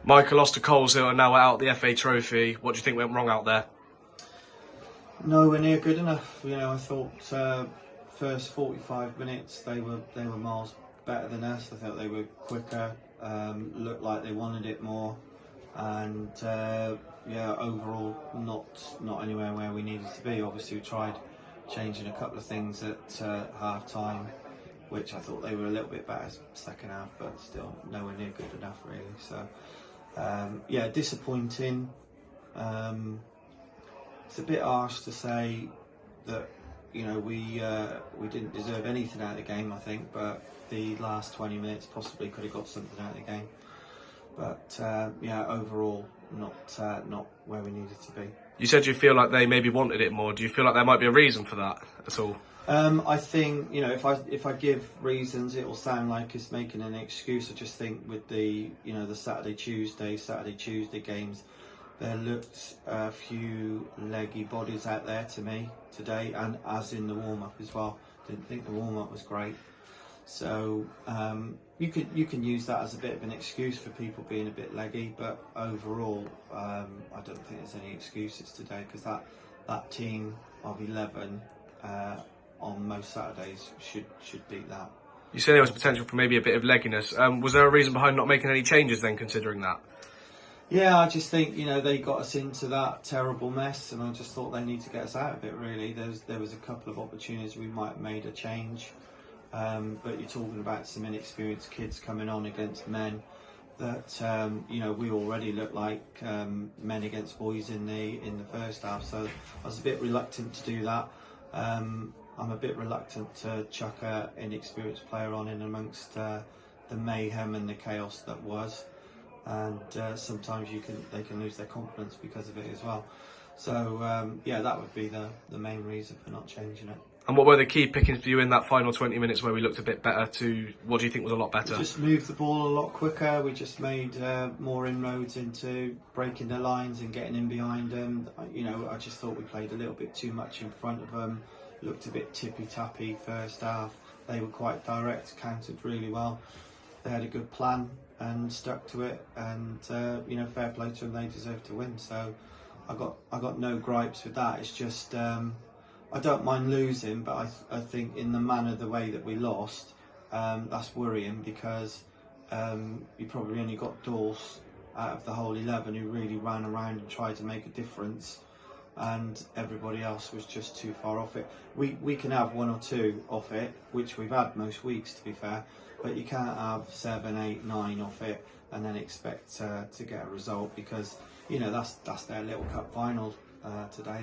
Michael lost to Coleshill and now we're out the FA Trophy. What do you think went wrong out there? Nowhere near good enough. I thought first 45 minutes they were miles better than us. I thought they were quicker, looked like they wanted it more, and overall not anywhere where we needed to be. Obviously, we tried changing a couple of things at half time, which I thought they were a little bit better second half, but still nowhere near good enough really. So disappointing. It's a bit harsh to say that we didn't deserve anything out of the game, I think, but the last 20 minutes possibly could have got something out of the game. But overall not where we needed to be. You said you feel like they maybe wanted it more. Do you feel like there might be a reason for that at all? I think if I give reasons, it will sound like it's making an excuse. I just think with the the Saturday Tuesday games, there looked a few leggy bodies out there to me today, and as in the warm-up as well. Didn't think the warm-up was great. So you can use that as a bit of an excuse for people being a bit leggy, but overall I don't think there's any excuses today, because that team of 11 on most Saturdays should beat that. You said there was potential for maybe a bit of legginess. Was there a reason behind not making any changes then, considering that? Yeah, I just think they got us into that terrible mess, and I just thought they need to get us out of it. Really, there was a couple of opportunities we might have made a change, but you're talking about some inexperienced kids coming on against men that we already look like men against boys in the first half. So I was a bit reluctant to do that. I'm a bit reluctant to chuck an inexperienced player on in amongst the mayhem and the chaos that was. And sometimes they can lose their confidence because of it as well. So that would be the main reason for not changing it. And what were the key pickings for you in that final 20 minutes where we looked a bit better to what do you think was a lot better? We just moved the ball a lot quicker. We just made more inroads into breaking their lines and getting in behind them. I just thought we played a little bit too much in front of them. Looked a bit tippy-tappy first half. They were quite direct, countered really well. They had a good plan and stuck to it, and fair play to them, they deserve to win. So I got no gripes with that. It's just I don't mind losing, but I think in the manner, the way that we lost, that's worrying, because you probably only got Dorse out of the whole 11 who really ran around and tried to make a difference, and everybody else was just too far off it. We can have one or two off it, which we've had most weeks, to be fair, but you can't have 7, 8, 9 off it and then expect to get a result, because that's their little cup final today.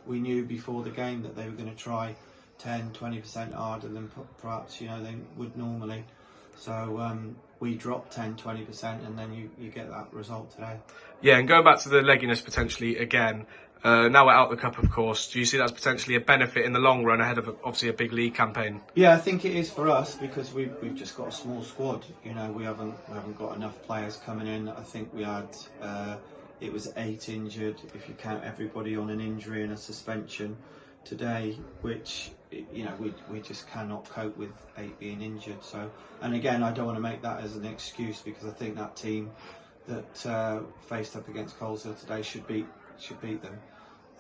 We knew before the game that they were going to try 10-20% harder than perhaps they would normally. So we dropped 10-20%, and then you get that result today. Yeah, and going back to the legginess potentially again, now we're out the cup, of course. Do you see that as potentially a benefit in the long run ahead of obviously a big league campaign? Yeah, I think it is for us, because we've just got a small squad. We haven't got enough players coming in. I think we had it was 8 injured if you count everybody on an injury and a suspension today, which we just cannot cope with 8 being injured. So, and again, I don't want to make that as an excuse, because I think that team that faced up against Coleshill today should beat them.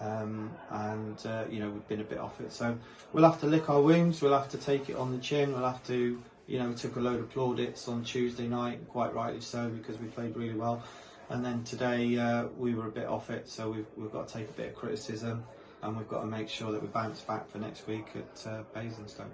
We've been a bit off it, so we'll have to lick our wounds. We'll have to take it on the chin. We'll have to, we took a load of plaudits on Tuesday night, quite rightly so, because we played really well. And then today we were a bit off it, so we've got to take a bit of criticism, and we've got to make sure that we bounce back for next week at Basingstoke.